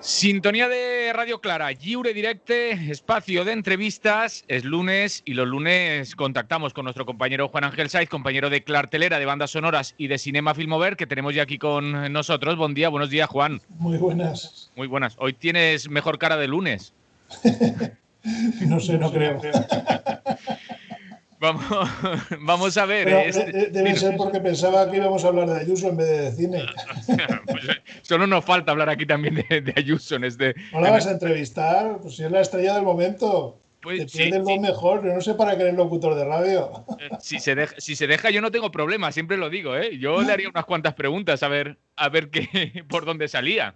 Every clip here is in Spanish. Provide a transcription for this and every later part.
Sintonía de Radio Clara, Lliure Directe, espacio de entrevistas, es lunes y los lunes contactamos con nuestro compañero Juan Ángel Saiz, compañero de Clartelera, de bandas sonoras y de Cinema Filmover, que tenemos ya aquí con nosotros. Buen día, buenos días, Juan. Muy buenas. Muy buenas. Hoy tienes mejor cara de lunes. No sé, no creo. Vamos a ver. Debe ser porque pensaba que íbamos a hablar de Ayuso en vez de cine. Pues solo nos falta hablar aquí también de Ayuso. ¿No la vas a entrevistar? Pues si es la estrella del momento. Pues, te pierdes lo mejor. Yo no sé para qué eres locutor de radio. Si se deja, yo no tengo problema, siempre lo digo, ¿eh? Yo le haría unas cuantas preguntas a ver por dónde salía.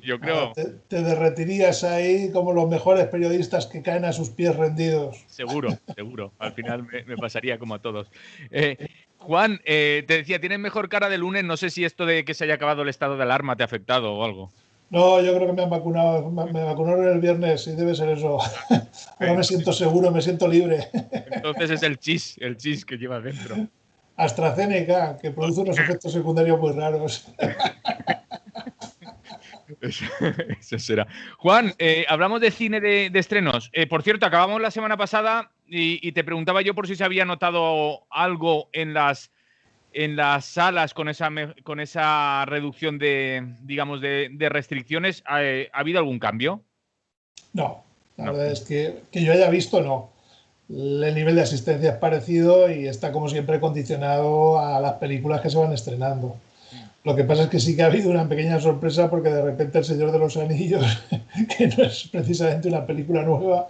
Yo creo. Te derretirías ahí como los mejores periodistas que caen a sus pies rendidos. Seguro. Al final me pasaría como a todos. Juan, te decía, tienes mejor cara de lunes. No sé si esto de que se haya acabado el estado de alarma te ha afectado o algo. No, yo creo que me han vacunado. Me vacunaron el viernes y debe ser eso. Ahora me siento seguro, me siento libre. Entonces es el chis que lleva dentro. AstraZeneca, que produce unos efectos secundarios muy raros. Eso será. Juan, hablamos de cine de estrenos. Por cierto, acabamos la semana pasada y te preguntaba yo por si se había notado algo en las salas con esa reducción de restricciones. ¿Ha habido algún cambio? No, la verdad es que yo haya visto, no. El nivel de asistencia es parecido y está, como siempre, condicionado a las películas que se van estrenando. Lo que pasa es que sí que ha habido una pequeña sorpresa porque de repente El Señor de los Anillos, que no es precisamente una película nueva,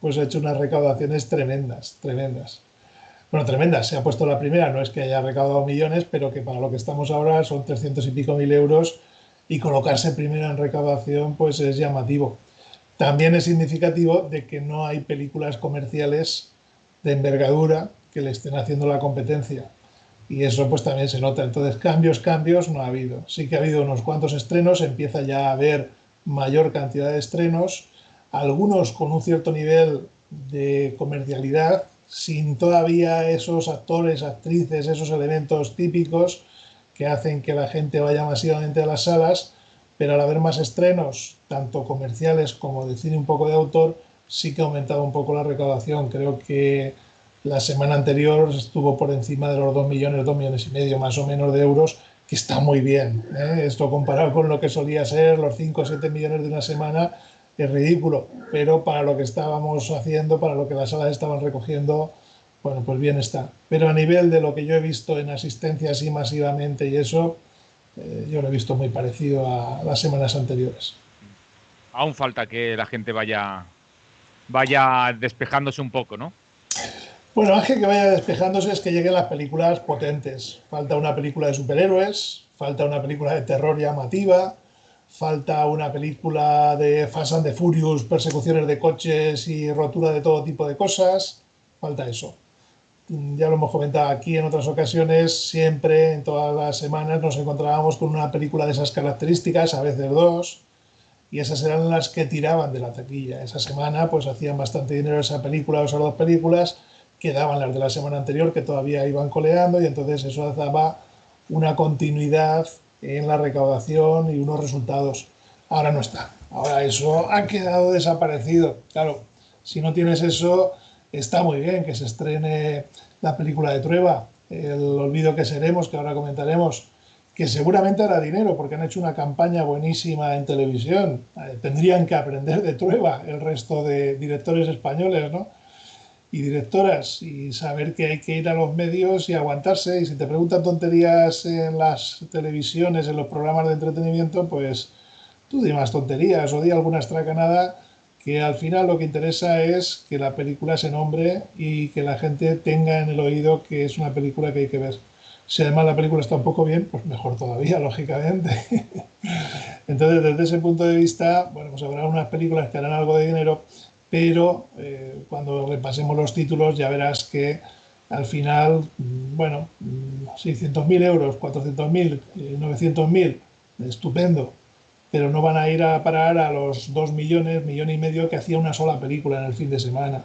pues ha hecho unas recaudaciones tremendas. Bueno, tremendas. Se ha puesto la primera, no es que haya recaudado millones, pero que para lo que estamos ahora son 300 y pico mil euros y colocarse primera en recaudación pues es llamativo. También es significativo de que no hay películas comerciales de envergadura que le estén haciendo la competencia. Y eso pues también se nota. Entonces, cambios no ha habido. Sí que ha habido unos cuantos estrenos, empieza ya a haber mayor cantidad de estrenos, algunos con un cierto nivel de comercialidad, sin todavía esos actores, actrices, esos elementos típicos que hacen que la gente vaya masivamente a las salas, pero al haber más estrenos, tanto comerciales como de cine un poco de autor, sí que ha aumentado un poco la recaudación. Creo que la semana anterior estuvo por encima de los 2 millones y medio más o menos de euros, que está muy bien, ¿eh? Esto comparado con lo que solía ser los 5 o 7 millones de una semana es ridículo, pero para lo que estábamos haciendo, para lo que las salas estaban recogiendo, bueno, pues bien está. Pero a nivel de lo que yo he visto en asistencia así masivamente y eso, yo lo he visto muy parecido a las semanas anteriores. Aún falta que la gente vaya despejándose un poco, ¿no? Bueno, más que vaya despejándose es que lleguen las películas potentes. Falta una película de superhéroes, falta una película de terror llamativa, falta una película de Fast and the Furious, persecuciones de coches y rotura de todo tipo de cosas. Falta eso. Ya lo hemos comentado aquí en otras ocasiones, siempre, en todas las semanas, nos encontrábamos con una película de esas características, a veces dos, y esas eran las que tiraban de la taquilla. Esa semana pues hacían bastante dinero esa película o esas dos películas, quedaban las de la semana anterior que todavía iban coleando y entonces eso daba una continuidad en la recaudación y unos resultados. Ahora no está, ahora eso ha quedado desaparecido. Claro, si no tienes eso, está muy bien que se estrene la película de Trueba, El olvido que seremos, que ahora comentaremos, que seguramente hará dinero porque han hecho una campaña buenísima en televisión. Tendrían que aprender de Trueba el resto de directores españoles, ¿no? Y directoras, y saber que hay que ir a los medios y aguantarse, y si te preguntan tonterías en las televisiones, en los programas de entretenimiento, pues tú di más tonterías o di alguna estracanada, que al final lo que interesa es que la película se nombre y que la gente tenga en el oído que es una película que hay que ver. Si además la película está un poco bien, pues mejor todavía, lógicamente. Entonces, desde ese punto de vista, bueno, pues habrá unas películas que harán algo de dinero, pero cuando repasemos los títulos ya verás que al final, bueno, 600.000 euros, 400.000, 900.000, estupendo, pero no van a ir a parar a los 2 millones, millón y medio que hacía una sola película en el fin de semana.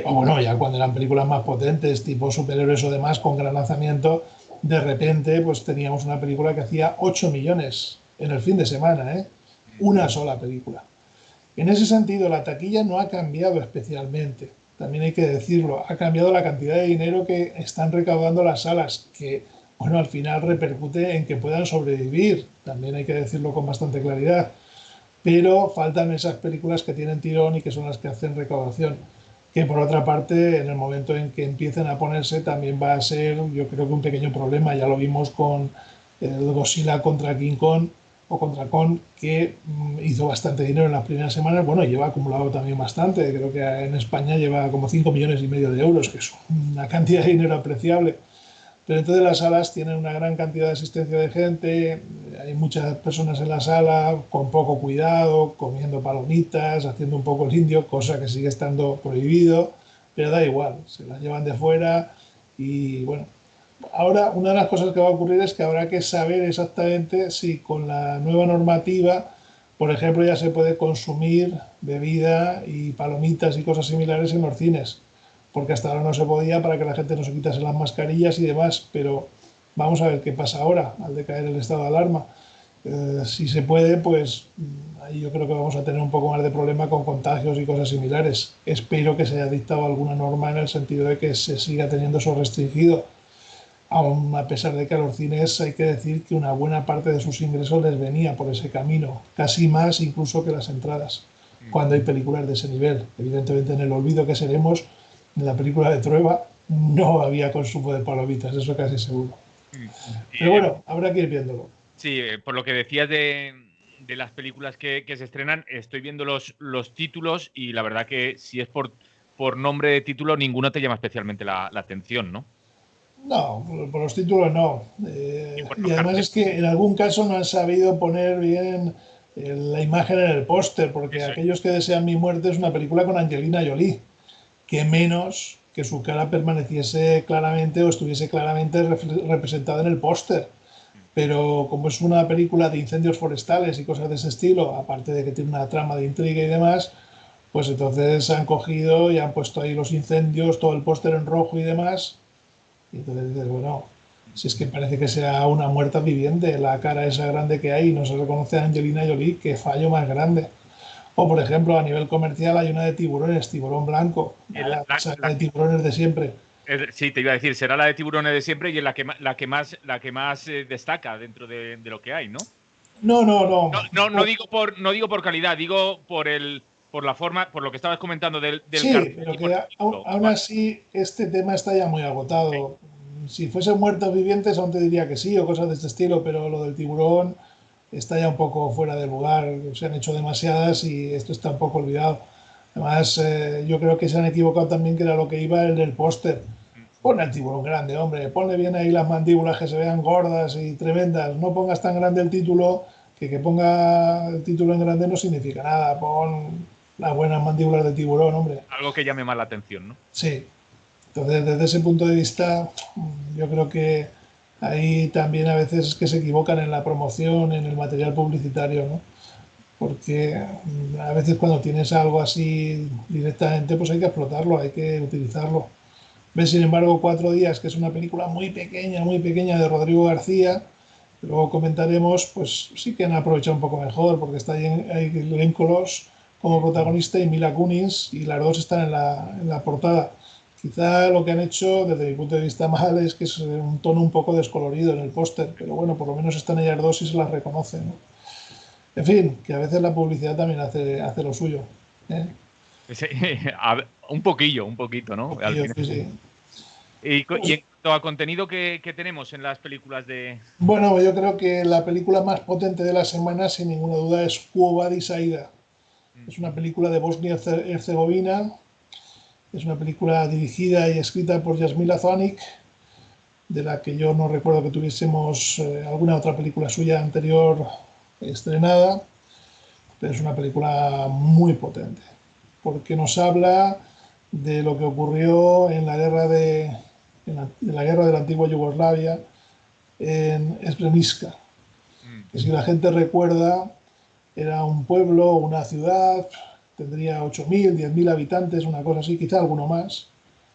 O bueno, ya cuando eran películas más potentes, tipo superhéroes o demás, con gran lanzamiento, de repente pues teníamos una película que hacía 8 millones en el fin de semana, ¿eh? una sola película. En ese sentido, la taquilla no ha cambiado especialmente, también hay que decirlo, ha cambiado la cantidad de dinero que están recaudando las salas, que, bueno, al final repercute en que puedan sobrevivir, también hay que decirlo con bastante claridad, pero faltan esas películas que tienen tirón y que son las que hacen recaudación, que por otra parte, en el momento en que empiecen a ponerse, también va a ser, yo creo que un pequeño problema, ya lo vimos con el Godzilla contra King Kong, o contra Kong, que hizo bastante dinero en las primeras semanas. Bueno, lleva acumulado también bastante. Creo que en España lleva como 5,5 millones de euros, que es una cantidad de dinero apreciable. Pero entonces las salas tienen una gran cantidad de asistencia de gente, hay muchas personas en la sala con poco cuidado, comiendo palomitas, haciendo un poco el indio, cosa que sigue estando prohibido, pero da igual, se las llevan de fuera y bueno. Ahora, una de las cosas que va a ocurrir es que habrá que saber exactamente si con la nueva normativa, por ejemplo, ya se puede consumir bebida y palomitas y cosas similares en los cines, porque hasta ahora no se podía para que la gente no se quitase las mascarillas y demás, pero vamos a ver qué pasa ahora al decaer el estado de alarma. Si se puede, pues ahí yo creo que vamos a tener un poco más de problema con contagios y cosas similares. Espero que se haya dictado alguna norma en el sentido de que se siga teniendo eso restringido, aun a pesar de que a los cines hay que decir que una buena parte de sus ingresos les venía por ese camino, casi más incluso que las entradas, cuando hay películas de ese nivel. Evidentemente, en El olvido que seremos, en la película de Trueba, no había consumo de palomitas, eso casi seguro. Pero bueno, habrá que ir viéndolo. Sí, por lo que decías de las películas que se estrenan, estoy viendo los títulos y la verdad que si es por nombre de título, ninguno te llama especialmente la atención, ¿no? No, por los títulos no. Y por Y los además carteles. es que en algún caso no han sabido poner bien la imagen en el póster, porque Eso es. Aquellos que desean mi muerte es una película con Angelina Jolie, que menos que su cara permaneciese claramente o estuviese claramente representada en el póster. Pero como es una película de incendios forestales y cosas de ese estilo, aparte de que tiene una trama de intriga y demás, pues entonces han cogido y han puesto ahí los incendios, todo el póster en rojo y demás. Y entonces dices, bueno, si es que parece que sea una muerta viviente, la cara esa grande que hay y no se reconoce a Angelina Jolie, qué fallo más grande. O por ejemplo, a nivel comercial hay una de tiburones, tiburón blanco, La, nada, la- saga la- de tiburones de siempre. sí, te iba a decir, será la de tiburones de siempre y es la que más destaca dentro de lo que hay, ¿no? No, no, No, no. no, no digo por calidad, digo por la forma, por lo que estabas comentando del Sí, cartel pero y por que el título. aún Vale. así este tema está ya muy Sí. agotado. Si fuesen muertos vivientes aún te diría que sí o cosas de este estilo, pero lo del tiburón está ya un poco fuera de lugar. Se han hecho demasiadas y esto está un poco olvidado. Además, yo creo que se han equivocado también que era lo que iba el del póster. Pon el tiburón grande, hombre. Ponle bien ahí las mandíbulas que se vean gordas y tremendas. No pongas tan grande el título, que ponga el título en grande no significa nada. Pon las buenas mandíbulas de tiburón, hombre. Algo que llame más la atención, ¿no? Sí. Entonces, desde ese punto de vista, yo creo que ahí también a veces es que se equivocan en la promoción, en el material publicitario, ¿no? Porque a veces cuando tienes algo así directamente, pues hay que explotarlo, hay que utilizarlo. Ves, sin embargo, Cuatro días, que es una película muy pequeña de Rodrigo García, que luego comentaremos, pues sí que han aprovechado un poco mejor, porque está ahí Glenn Close como protagonista y Mila Kunis, y las dos están en la portada. Quizá lo que han hecho, desde mi punto de vista mal, es que es un tono un poco descolorido en el póster, pero bueno, por lo menos están ellas dos y se las reconoce, ¿no? En fin, que a veces la publicidad también hace lo suyo, ¿eh? Sí, un poquito, Un ¿no? Al poquillo, final. sí, sí. Y en cuanto a contenido que tenemos en las películas de. Bueno, yo creo que la película más potente de la semana, sin ninguna duda, es Quo Vadis Aida. Es una película de Bosnia-Herzegovina. Es una película dirigida y escrita por Jasmila Zoanic, de la que yo no recuerdo que tuviésemos alguna otra película suya anterior estrenada, pero es una película muy potente, porque nos habla de lo que ocurrió en la guerra de la antigua Yugoslavia en Srebrenica, Mm, que si la gente recuerda era un pueblo, una ciudad, tendría 8.000, 10.000 habitantes, una cosa así, quizá alguno más.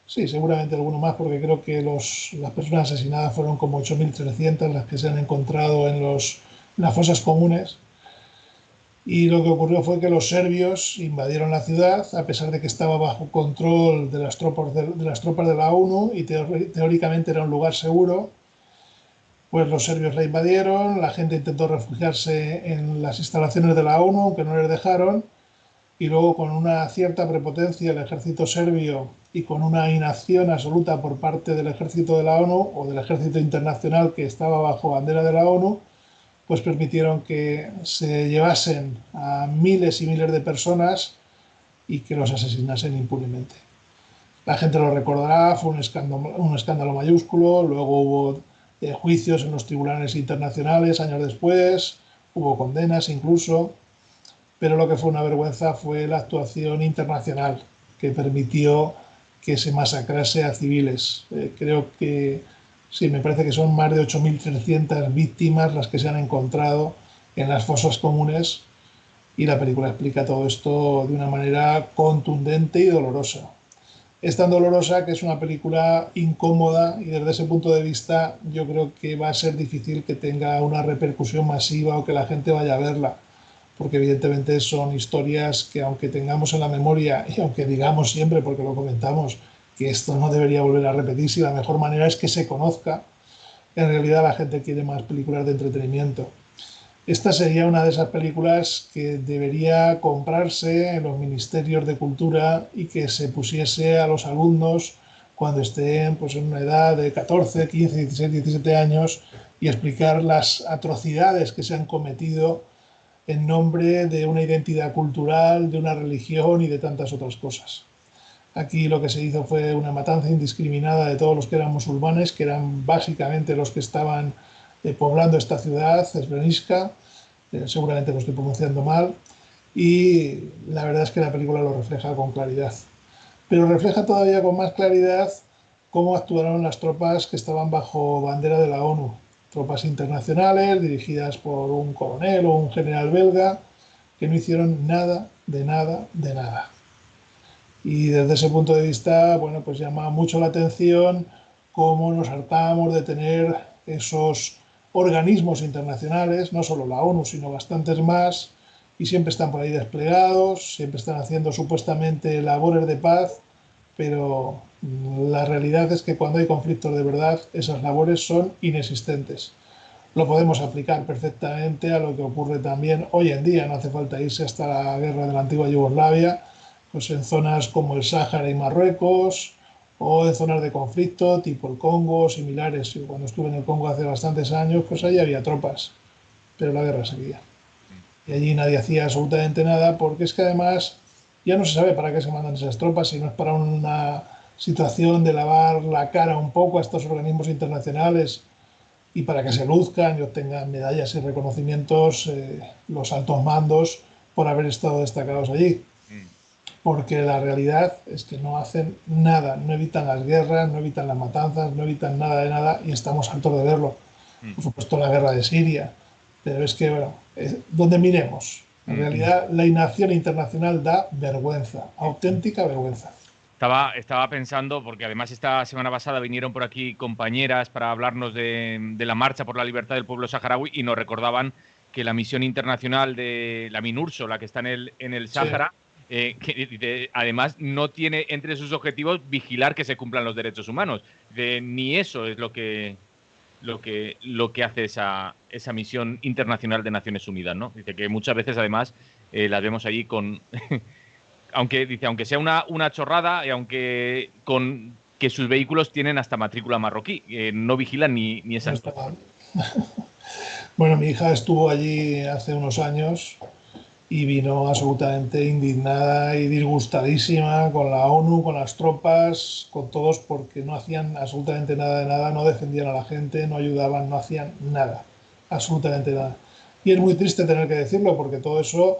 Sí, seguramente alguno más, porque creo que las personas asesinadas fueron como 8.300 las que se han encontrado en las fosas comunes. Y lo que ocurrió fue que los serbios invadieron la ciudad, a pesar de que estaba bajo control de las tropas de las tropas de la ONU y teóricamente era un lugar seguro. Pues los serbios la invadieron, la gente intentó refugiarse en las instalaciones de la ONU, aunque no les dejaron, y luego con una cierta prepotencia el ejército serbio y con una inacción absoluta por parte del ejército de la ONU o del ejército internacional que estaba bajo bandera de la ONU, pues permitieron que se llevasen a miles y miles de personas y que los asesinasen impunemente. La gente lo recordará, fue un escándalo mayúsculo, luego hubo juicios en los tribunales internacionales años después, hubo condenas incluso, pero lo que fue una vergüenza fue la actuación internacional que permitió que se masacrase a civiles. Creo que sí, me parece que son más de 8.300 víctimas las que se han encontrado en las fosas comunes y la película explica todo esto de una manera contundente y dolorosa. Es tan dolorosa que es una película incómoda y desde ese punto de vista yo creo que va a ser difícil que tenga una repercusión masiva o que la gente vaya a verla, porque evidentemente son historias que aunque tengamos en la memoria y aunque digamos siempre, porque lo comentamos, que esto no debería volver a repetirse y la mejor manera es que se conozca, en realidad la gente quiere más películas de entretenimiento. Esta sería una de esas películas que debería comprarse en los ministerios de cultura y que se pusiese a los alumnos cuando estén pues, en una edad de 14, 15, 16, 17 años y explicar las atrocidades que se han cometido en nombre de una identidad cultural, de una religión y de tantas otras cosas. Aquí lo que se hizo fue una matanza indiscriminada de todos los que eran musulmanes, que eran básicamente los que estaban poblando esta ciudad, Srebrenica, seguramente lo estoy pronunciando mal, y la verdad es que la película lo refleja con claridad. Pero refleja todavía con más claridad cómo actuaron las tropas que estaban bajo bandera de la ONU, tropas internacionales dirigidas por un coronel o un general belga que no hicieron nada, de nada, de nada. Y desde ese punto de vista, bueno, pues llama mucho la atención cómo nos hartamos de tener esos organismos internacionales, no solo la ONU, sino bastantes más, y siempre están por ahí desplegados, siempre están haciendo supuestamente labores de paz, pero la realidad es que cuando hay conflictos de verdad, esas labores son inexistentes. Lo podemos aplicar perfectamente a lo que ocurre también hoy en día, no hace falta irse hasta la guerra de la antigua Yugoslavia, pues en zonas como el Sáhara y Marruecos, o en zonas de conflicto tipo el Congo, similares. Yo cuando estuve en el Congo hace bastantes años, pues allí había tropas, pero la guerra seguía. Y allí nadie hacía absolutamente nada, porque es que además ya no se sabe para qué se mandan esas tropas, si no es para una situación de lavar la cara un poco a estos organismos internacionales y para que se luzcan y obtengan medallas y reconocimientos los altos mandos por haber estado destacados allí. Porque la realidad es que no hacen nada, no evitan las guerras, no evitan las matanzas, no evitan nada de nada y estamos hartos de verlo. Por supuesto, la guerra de Siria, pero es que, bueno, donde miremos, en realidad la inacción internacional da vergüenza, auténtica vergüenza. Estaba pensando, porque además esta semana pasada vinieron por aquí compañeras para hablarnos de la marcha por la libertad del pueblo saharaui y nos recordaban que la misión internacional de la MINURSO, la que está en el Sí. Sáhara, además no tiene entre sus objetivos vigilar que se cumplan los derechos humanos. Ni eso es lo que hace esa misión internacional de Naciones Unidas, ¿no? Dice que muchas veces además las vemos allí con aunque sea una chorrada y aunque con que sus vehículos tienen hasta matrícula marroquí, no vigilan ni No esas está cosas. mal. Bueno, mi hija estuvo allí hace unos años y vino absolutamente indignada y disgustadísima con la ONU, con las tropas, con todos, porque no hacían absolutamente nada de nada, no defendían a la gente, no ayudaban, no hacían nada, absolutamente nada. Y es muy triste tener que decirlo, porque todo eso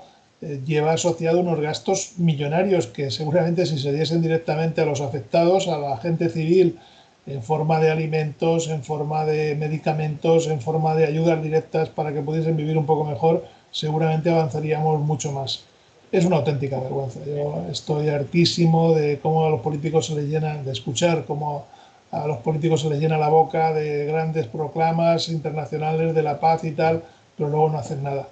lleva asociado unos gastos millonarios que seguramente si se diesen directamente a los afectados, a la gente civil, en forma de alimentos, en forma de medicamentos, en forma de ayudas directas para que pudiesen vivir un poco mejor, seguramente avanzaríamos mucho más. Es una auténtica vergüenza. Yo estoy hartísimo de cómo a los políticos se les llenan, de escuchar cómo a los políticos se les llena la boca de grandes proclamas internacionales de la paz y tal, pero luego no hacen nada.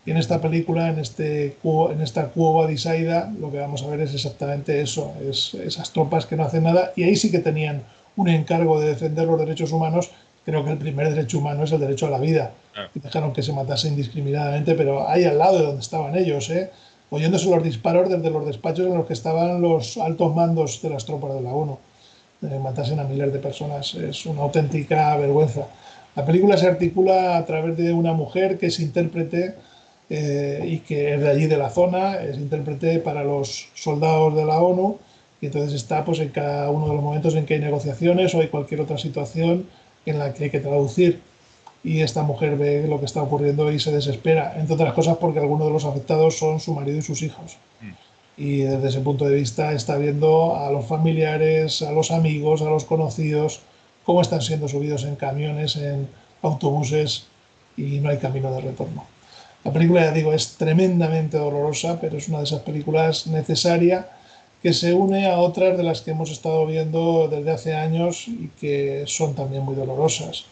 Y en esta película, en esta Quo Vadis Aida, lo que vamos a ver es exactamente eso, es esas tropas que no hacen nada, y ahí sí que tenían un encargo de defender los derechos humanos. Creo que el primer derecho humano es el derecho a la vida, Claro. y dejaron que se matase indiscriminadamente, pero ahí al lado de donde estaban ellos, oyéndose los disparos desde los despachos en los que estaban los altos mandos de las tropas de la ONU. Matasen a miles de personas, es una auténtica vergüenza. La película se articula a través de una mujer que es intérprete y que es de allí de la zona, es intérprete para los soldados de la ONU, y entonces está pues en cada uno de los momentos en que hay negociaciones o hay cualquier otra situación en la que hay que traducir, y esta mujer ve lo que está ocurriendo y se desespera, entre otras cosas porque algunos de los afectados son su marido y sus hijos. Mm. Y desde ese punto de vista está viendo a los familiares, a los amigos, a los conocidos, cómo están siendo subidos en camiones, en autobuses, y no hay camino de retorno. La película, ya digo, es tremendamente dolorosa, pero es una de esas películas necesarias que se une a otras de las que hemos estado viendo desde hace años y que son también muy dolorosas.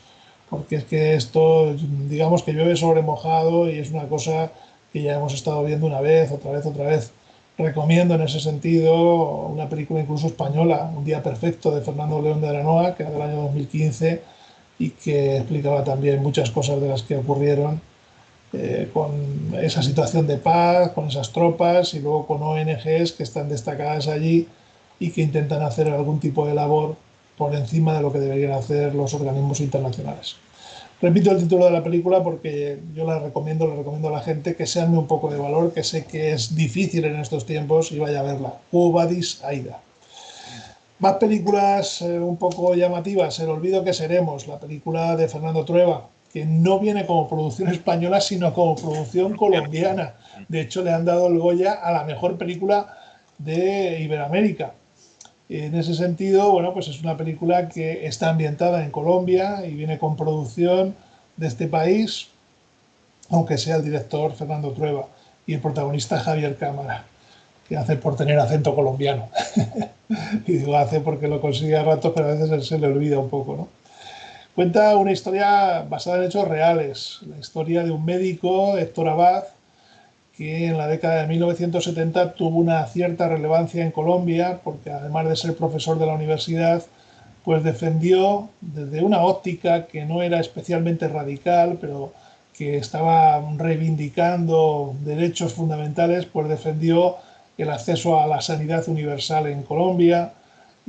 Porque es que esto, digamos que llueve sobre mojado y es una cosa que ya hemos estado viendo una vez, otra vez, otra vez. Recomiendo en ese sentido una película incluso española, Un día perfecto, de Fernando León de Aranoa, que era del año 2015 y que explicaba también muchas cosas de las que ocurrieron con esa situación de paz, con esas tropas y luego con ONGs que están destacadas allí y que intentan hacer algún tipo de labor por encima de lo que deberían hacer los organismos internacionales. Repito el título de la película porque yo la recomiendo a la gente que se arme un poco de valor, que sé que es difícil en estos tiempos, y vaya a verla. Quo Vadis Aida. Más películas un poco llamativas. El olvido que seremos, la película de Fernando Trueba, que no viene como producción española, sino como producción colombiana. De hecho, le han dado el Goya a la mejor película de Iberoamérica. En ese sentido, bueno, pues es una película que está ambientada en Colombia y viene con producción de este país, aunque sea el director Fernando Trueba y el protagonista Javier Cámara, que hace por tener acento colombiano. Y digo hace porque lo consigue a ratos, pero a veces se le olvida un poco, ¿no? Cuenta una historia basada en hechos reales, la historia de un médico, Héctor Abad, que en la década de 1970 tuvo una cierta relevancia en Colombia, porque además de ser profesor de la universidad, pues defendió desde una óptica que no era especialmente radical, pero que estaba reivindicando derechos fundamentales, pues defendió el acceso a la sanidad universal en Colombia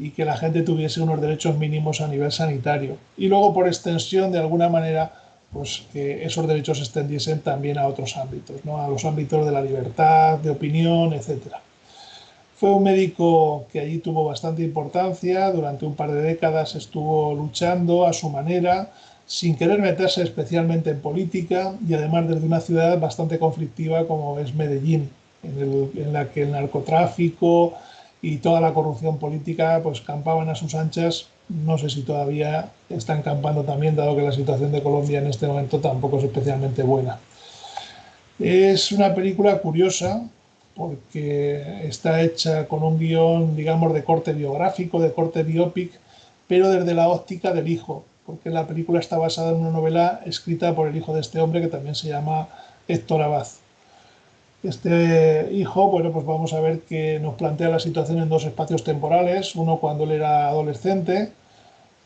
y que la gente tuviese unos derechos mínimos a nivel sanitario. Y luego, por extensión, de alguna manera, pues que esos derechos se extendiesen también a otros ámbitos, ¿no? A los ámbitos de la libertad, de opinión, etcétera. Fue un médico que allí tuvo bastante importancia, durante un par de décadas estuvo luchando a su manera, sin querer meterse especialmente en política, y además desde una ciudad bastante conflictiva como es Medellín, en la que el narcotráfico y toda la corrupción política pues campaban a sus anchas. No sé si todavía están campando también, dado que la situación de Colombia en este momento tampoco es especialmente buena. Es una película curiosa porque está hecha con un guión, digamos, de corte biográfico, de corte biopic, pero desde la óptica del hijo, porque la película está basada en una novela escrita por el hijo de este hombre, que también se llama Héctor Abad. Este hijo, bueno, pues vamos a ver que nos plantea la situación en dos espacios temporales, uno cuando él era adolescente,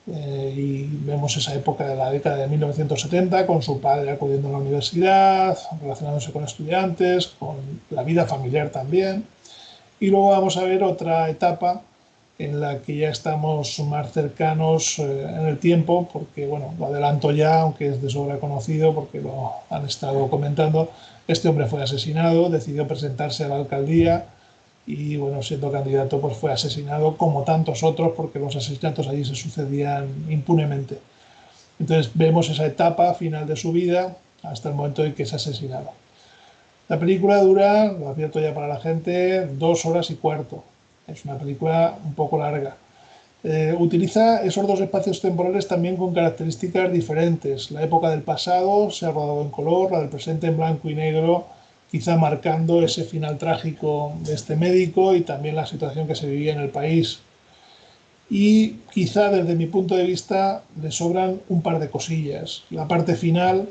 y vemos esa época de la década de 1970 con su padre acudiendo a la universidad, relacionándose con estudiantes, con la vida familiar también. Y luego vamos a ver otra etapa en la que ya estamos más cercanos en el tiempo, porque, bueno, lo adelanto ya, aunque es de sobra conocido, porque lo han estado comentando. Este hombre fue asesinado, decidió presentarse a la alcaldía y, bueno, siendo candidato, pues fue asesinado como tantos otros, porque los asesinatos allí se sucedían impunemente. Entonces vemos esa etapa final de su vida hasta el momento en que es asesinado. La película dura, lo advierto ya para la gente, 2 horas y cuarto. Es una película un poco larga. Utiliza esos dos espacios temporales también con características diferentes. La época del pasado se ha rodado en color, la del presente en blanco y negro, quizá marcando ese final trágico de este médico y también la situación que se vivía en el país. Y quizá desde mi punto de vista le sobran un par de cosillas. La parte final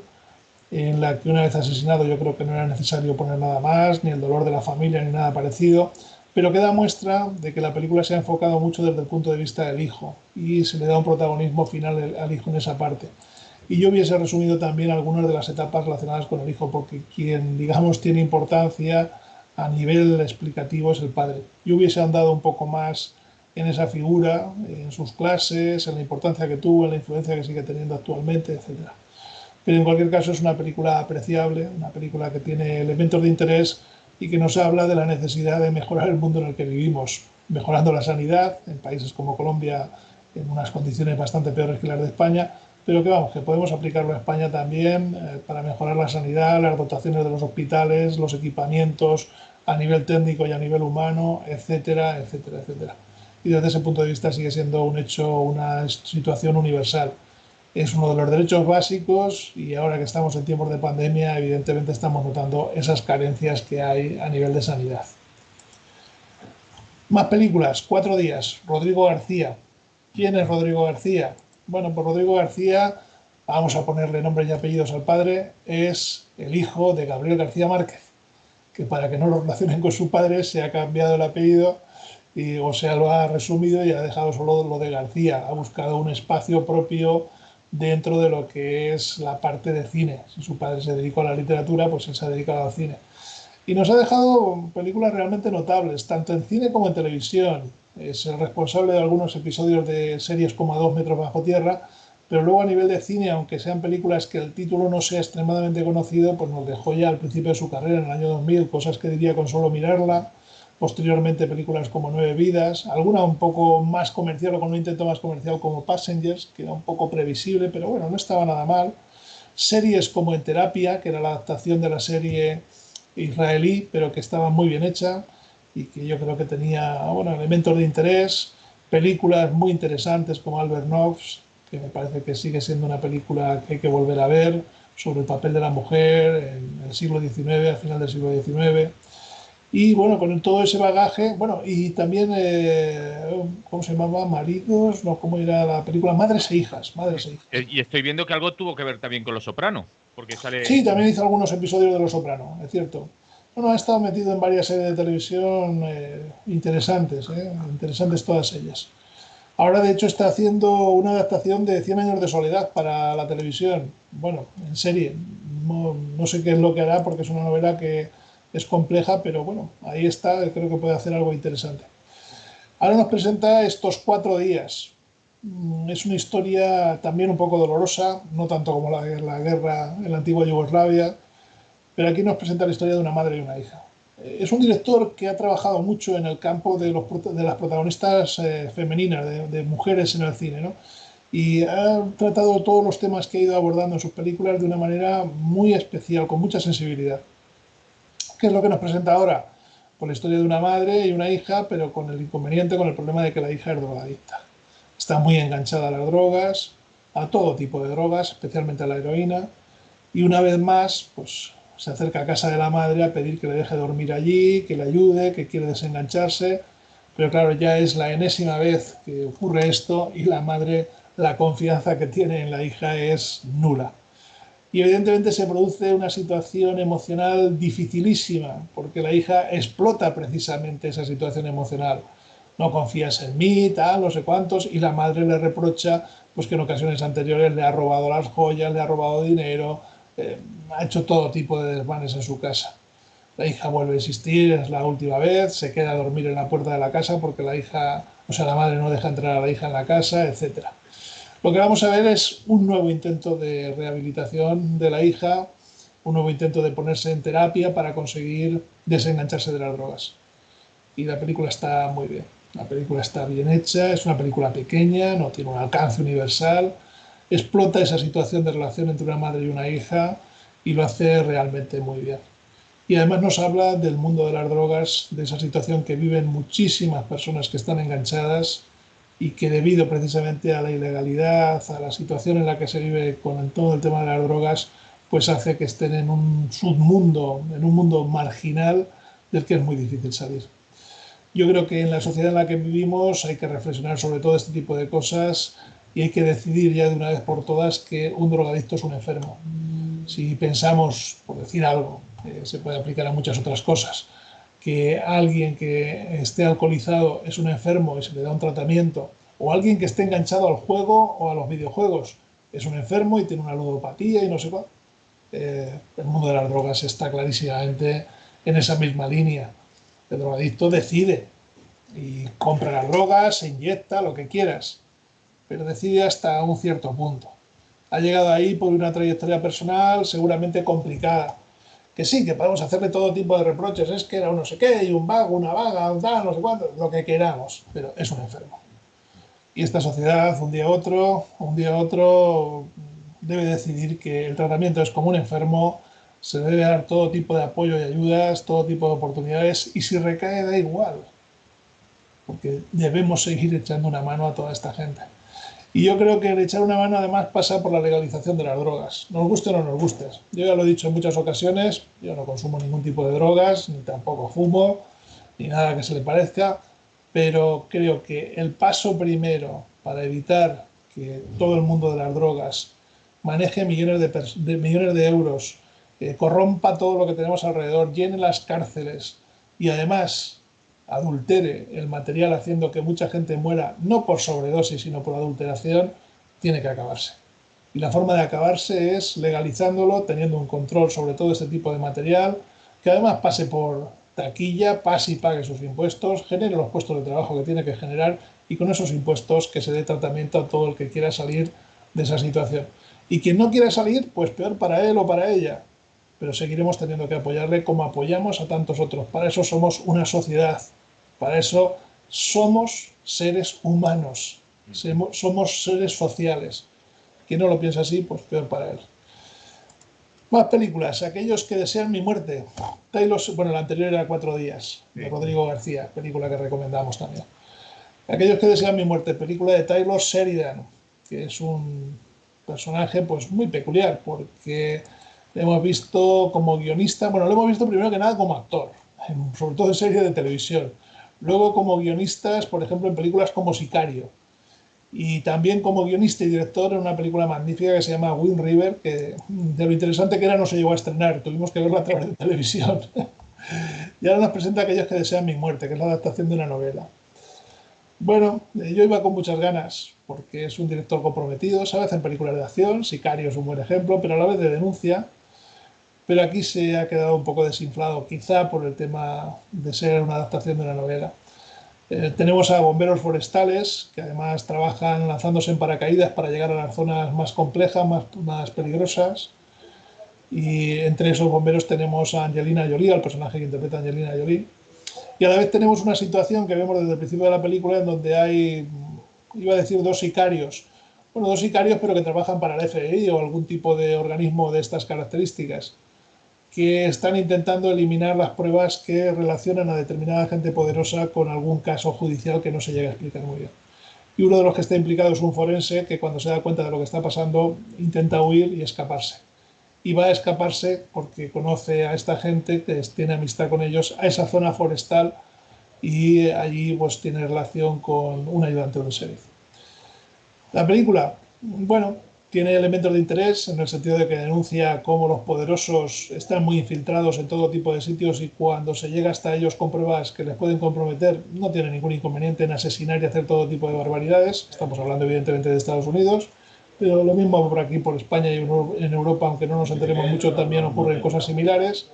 en la que una vez asesinado yo creo que no era necesario poner nada más, ni el dolor de la familia, ni nada parecido, pero que da muestra de que la película se ha enfocado mucho desde el punto de vista del hijo y se le da un protagonismo final al hijo en esa parte. Y yo hubiese resumido también algunas de las etapas relacionadas con el hijo, porque quien, digamos, tiene importancia a nivel explicativo es el padre. Yo hubiese andado un poco más en esa figura, en sus clases, en la importancia que tuvo, en la influencia que sigue teniendo actualmente, etcétera. Pero en cualquier caso es una película apreciable, una película que tiene elementos de interés y que nos habla de la necesidad de mejorar el mundo en el que vivimos, mejorando la sanidad en países como Colombia en unas condiciones bastante peores que las de España, pero que vamos, que podemos aplicarlo a España también para mejorar la sanidad, las dotaciones de los hospitales, los equipamientos a nivel técnico y a nivel humano, etcétera, etcétera, etcétera. Y desde ese punto de vista sigue siendo un hecho, una situación universal. Es uno de los derechos básicos y ahora que estamos en tiempos de pandemia, evidentemente estamos notando esas carencias que hay a nivel de sanidad. Más películas, 4 días. Rodrigo García. ¿Quién es Rodrigo García? Bueno, pues Rodrigo García, vamos a ponerle nombres y apellidos al padre, es el hijo de Gabriel García Márquez, que para que no lo relacionen con su padre se ha cambiado el apellido y, o sea, lo ha resumido y ha dejado solo lo de García. Ha buscado un espacio propio dentro de lo que es la parte de cine. Si su padre se dedicó a la literatura, pues él se ha dedicado al cine. Y nos ha dejado películas realmente notables, tanto en cine como en televisión. Es el responsable de algunos episodios de series como A 2 metros bajo tierra, pero luego a nivel de cine, aunque sean películas que el título no sea extremadamente conocido, pues nos dejó ya al principio de su carrera, en el año 2000, cosas que diría con solo mirarla. Posteriormente películas como Nueve Vidas, alguna un poco más comercial o con un intento más comercial como Passengers, que era un poco previsible, pero bueno, no estaba nada mal. Series como En Terapia, que era la adaptación de la serie israelí, pero que estaba muy bien hecha y que yo creo que tenía, bueno, elementos de interés. Películas muy interesantes como Albert Nobbs, que me parece que sigue siendo una película que hay que volver a ver, sobre el papel de la mujer en el siglo XIX, al final del siglo XIX. Y bueno, con todo ese bagaje, bueno, y también, ¿cómo se llamaba? Maridos, no, ¿cómo era la película? Madres e hijas, Madres e hijas. Y estoy viendo que algo tuvo que ver también con Los Soprano, porque Sí, sale. también hizo algunos episodios de Los Soprano, es cierto. Bueno, ha estado metido en varias series de televisión interesantes todas ellas. Ahora, de hecho, está haciendo una adaptación de Cien años de soledad para la televisión. Bueno, en serie. No, no sé qué es lo que hará porque es una novela que es compleja, pero bueno, ahí está, creo que puede hacer algo interesante. Ahora nos presenta Estos 4 días. Es una historia también un poco dolorosa, no tanto como la guerra en la antigua Yugoslavia, pero aquí nos presenta la historia de una madre y una hija. Es un director que ha trabajado mucho en el campo de las protagonistas femeninas, de mujeres en el cine, ¿no? Y ha tratado todos los temas que ha ido abordando en sus películas de una manera muy especial, con mucha sensibilidad. ¿Qué es lo que nos presenta ahora? Pues la historia de una madre y una hija, pero con el inconveniente, con el problema de que la hija es drogadicta. Está muy enganchada a las drogas, a todo tipo de drogas, especialmente a la heroína, y una vez más, pues se acerca a casa de la madre a pedir que le deje dormir allí, que le ayude, que quiere desengancharse, pero claro, ya es la enésima vez que ocurre esto y la madre, la confianza que tiene en la hija es nula. Y evidentemente se produce una situación emocional dificilísima, porque la hija explota precisamente esa situación emocional. No confías en mí, tal, no sé cuántos, y la madre le reprocha pues que en ocasiones anteriores le ha robado las joyas, le ha robado dinero, ha hecho todo tipo de desmanes en su casa. La hija vuelve a insistir, es la última vez, se queda a dormir en la puerta de la casa porque la hija, o sea, la madre no deja entrar a la hija en la casa, etcétera. Lo que vamos a ver es un nuevo intento de rehabilitación de la hija, un nuevo intento de ponerse en terapia para conseguir desengancharse de las drogas. Y la película está muy bien. La película está bien hecha, es una película pequeña, no tiene un alcance universal, explota esa situación de relación entre una madre y una hija y lo hace realmente muy bien. Y además nos habla del mundo de las drogas, de esa situación que viven muchísimas personas que están enganchadas y que debido precisamente a la ilegalidad, a la situación en la que se vive con todo el tema de las drogas, pues hace que estén en un submundo, en un mundo marginal del que es muy difícil salir. Yo creo que en la sociedad en la que vivimos hay que reflexionar sobre todo este tipo de cosas y hay que decidir ya de una vez por todas que un drogadicto es un enfermo. Si pensamos, por decir algo, se puede aplicar a muchas otras cosas, que alguien que esté alcoholizado es un enfermo y se le da un tratamiento, o alguien que esté enganchado al juego o a los videojuegos es un enfermo y tiene una ludopatía y no sé cuál. El mundo de las drogas está clarísimamente en esa misma línea. El drogadicto decide y compra las drogas, se inyecta, lo que quieras, pero decide hasta un cierto punto. Ha llegado ahí por una trayectoria personal seguramente complicada. Que sí, que podemos hacerle todo tipo de reproches, es que era un no sé qué, y un vago, una vaga, un tal, no sé cuánto, lo que queramos, pero es un enfermo. Y esta sociedad, un día otro, debe decidir que el tratamiento es como un enfermo, se debe dar todo tipo de apoyo y ayudas, todo tipo de oportunidades, y si recae da igual, porque debemos seguir echando una mano a toda esta gente. Y yo creo que el echar una mano además pasa por la legalización de las drogas, nos guste o no nos guste. Yo ya lo he dicho en muchas ocasiones, yo no consumo ningún tipo de drogas, ni tampoco fumo, ni nada que se le parezca, pero creo que el paso primero para evitar que todo el mundo de las drogas maneje millones de euros, corrompa todo lo que tenemos alrededor, llene las cárceles y además adultere el material haciendo que mucha gente muera no por sobredosis sino por adulteración, tiene que acabarse. Y la forma de acabarse es legalizándolo, teniendo un control sobre todo este tipo de material, que además pase por taquilla, pase y pague sus impuestos, genere los puestos de trabajo que tiene que generar y con esos impuestos que se dé tratamiento a todo el que quiera salir de esa situación. Y quien no quiera salir, pues peor para él o para ella, pero seguiremos teniendo que apoyarle como apoyamos a tantos otros. Para eso somos una sociedad, para eso somos seres humanos, somos seres sociales. Quien no lo piensa así, pues peor para él. Más películas, aquellos que desean mi muerte. Taylor, bueno, la anterior era 4 días, de Rodrigo García, película que recomendamos también. Aquellos que desean mi muerte, película de Taylor Sheridan, que es un personaje pues muy peculiar, porque le hemos visto como guionista, bueno, lo hemos visto primero que nada como actor, sobre todo en series de televisión. Luego como guionistas, por ejemplo, en películas como Sicario, y también como guionista y director en una película magnífica que se llama Wind River, que de lo interesante que era no se llegó a estrenar, tuvimos que verla a través de televisión. Y ahora nos presenta a aquellos que desean mi muerte, que es la adaptación de una novela. Bueno, yo iba con muchas ganas, porque es un director comprometido, sabe hacer películas de acción, Sicario es un buen ejemplo, pero a la vez de denuncia, pero aquí se ha quedado un poco desinflado, quizá por el tema de ser una adaptación de una novela. Tenemos a bomberos forestales que además trabajan lanzándose en paracaídas para llegar a las zonas más complejas, más peligrosas. Y entre esos bomberos tenemos a Angelina Jolie, al personaje que interpreta a Angelina Jolie. Y a la vez tenemos una situación que vemos desde el principio de la película en donde hay, iba a decir, dos sicarios. Bueno, dos sicarios pero que trabajan para el FBI o algún tipo de organismo de estas características, que están intentando eliminar las pruebas que relacionan a determinada gente poderosa con algún caso judicial que no se llega a explicar muy bien. Y uno de los que está implicado es un forense que cuando se da cuenta de lo que está pasando intenta huir y escaparse. Y va a escaparse porque conoce a esta gente, que tiene amistad con ellos, a esa zona forestal y allí pues tiene relación con un ayudante de un sheriff. La película, bueno, tiene elementos de interés en el sentido de que denuncia cómo los poderosos están muy infiltrados en todo tipo de sitios y cuando se llega hasta ellos con pruebas que les pueden comprometer, no tiene ningún inconveniente en asesinar y hacer todo tipo de barbaridades. Estamos hablando evidentemente de Estados Unidos, pero lo mismo por aquí, por España y en Europa, aunque no nos enteremos mucho, también ocurren cosas similares.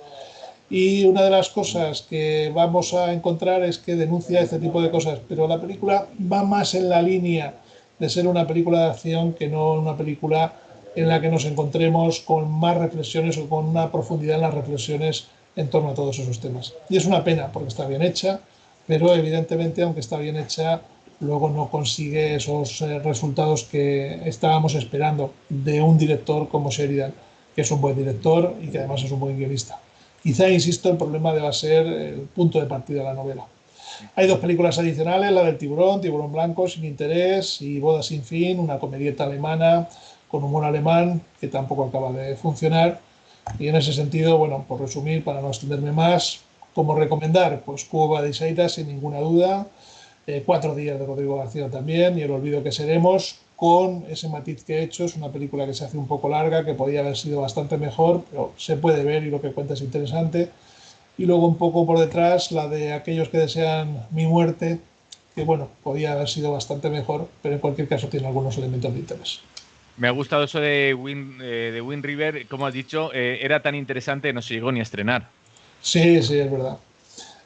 Y una de las cosas que vamos a encontrar es que denuncia este tipo de cosas, pero la película va más en la línea de ser una película de acción que no una película en la que nos encontremos con más reflexiones o con una profundidad en las reflexiones en torno a todos esos temas. Y es una pena porque está bien hecha, pero evidentemente, aunque está bien hecha, luego no consigue esos resultados que estábamos esperando de un director como Sheridan, que es un buen director y que además es un buen guionista. Quizá, insisto, el problema deba ser el punto de partida de la novela. Hay dos películas adicionales, la del Tiburón, Tiburón Blanco, Sin Interés y Boda sin Fin, una comedieta alemana con humor alemán que tampoco acaba de funcionar. Y en ese sentido, bueno, por resumir, para no extenderme más, como recomendar, pues Cuba de Isaita, sin ninguna duda, 4 días de Rodrigo García también, y El olvido que seremos, con ese matiz que he hecho. Es una película que se hace un poco larga, que podría haber sido bastante mejor, pero se puede ver y lo que cuenta es interesante. Y luego un poco por detrás la de Aquellos que desean mi muerte, que bueno, podía haber sido bastante mejor, pero en cualquier caso tiene algunos elementos de interés. Me ha gustado eso de Wind River, como has dicho, era tan interesante, no se llegó ni a estrenar. Sí, sí, es verdad.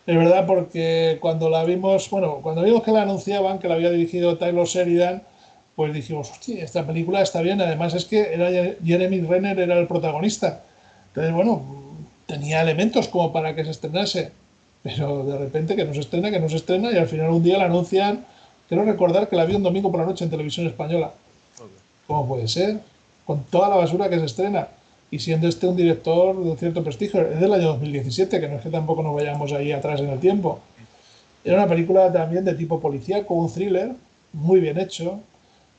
Es verdad porque cuando la vimos, bueno, cuando vimos que la anunciaban, que la había dirigido Taylor Sheridan, pues dijimos, hostia, esta película está bien. Además es que era Jeremy Renner era el protagonista. Entonces, bueno, tenía elementos como para que se estrenase. Pero de repente que no se estrena y al final un día la anuncian. Quiero recordar que la vi un domingo por la noche en televisión española. ¿Cómo puede ser? Con toda la basura que se estrena. Y siendo este un director de un cierto prestigio, es del año 2017, que no es que tampoco nos vayamos ahí atrás en el tiempo. Era una película también de tipo policíaco, un thriller, muy bien hecho,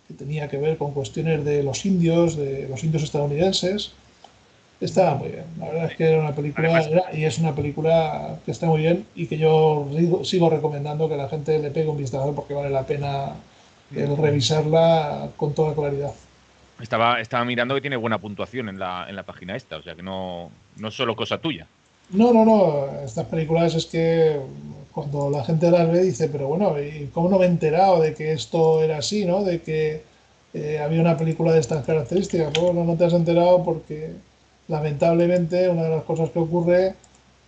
que tenía que ver con cuestiones de los indios estadounidenses. Estaba muy bien. La verdad es que era una película, Además, y es una película que está muy bien y que yo sigo recomendando que la gente le pegue un vistazo porque vale la pena el revisarla con toda claridad. estaba mirando que tiene buena puntuación en la página esta, o sea que no es solo cosa tuya. No, no, no. Estas películas es que cuando la gente las ve dice, pero bueno, ¿y cómo no me he enterado de que esto era así, ¿no? De que había una película de estas características. Bueno, no te has enterado porque lamentablemente una de las cosas que ocurre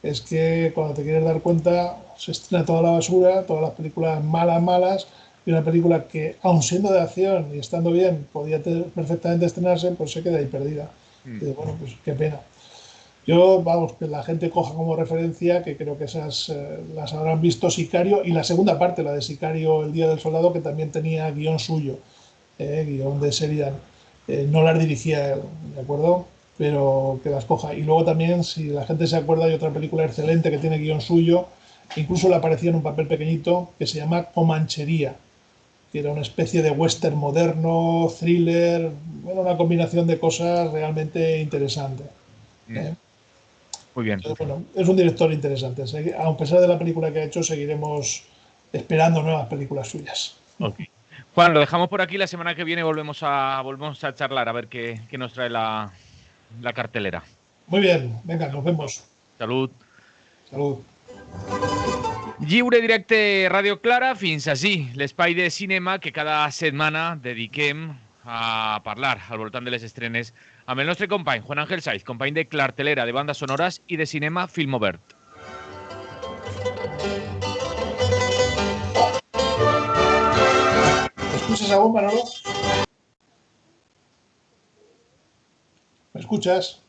es que cuando te quieres dar cuenta se estrena toda la basura, todas las películas malas, malas, y una película que, aun siendo de acción y estando bien, podía perfectamente estrenarse, pues se queda ahí perdida. Y bueno, pues qué pena. Yo, vamos, que la gente coja como referencia, que creo que esas las habrán visto Sicario y la segunda parte, la de Sicario, El Día del Soldado, que también tenía guión suyo, guión de Sheridan. No las dirigía él, ¿de acuerdo? Pero que las coja. Y luego también, si la gente se acuerda, hay otra película excelente que tiene guión suyo, incluso le aparecía en un papel pequeñito, que se llama Comanchería, que era una especie de western moderno, thriller, bueno, una combinación de cosas realmente interesante. Mm, ¿eh? Muy bien. Bueno, es un director interesante. A pesar de la película que ha hecho, seguiremos esperando nuevas películas suyas. Ok. Juan, lo dejamos por aquí. La semana que viene volvemos a charlar a ver qué nos trae la cartelera. Muy bien, venga, nos vemos. Salud. Salud. Lliure directe Radio Clara fins així, l'espai de cinema que cada setmana dediquem a parlar al voltant de les estrenes amb el nostre company, Juan Ángel Saiz, company de cartelera, de bandes sonores i de cinema Filmobert. ¿Me escuchas aún, Manolo? ¿Me escuchas?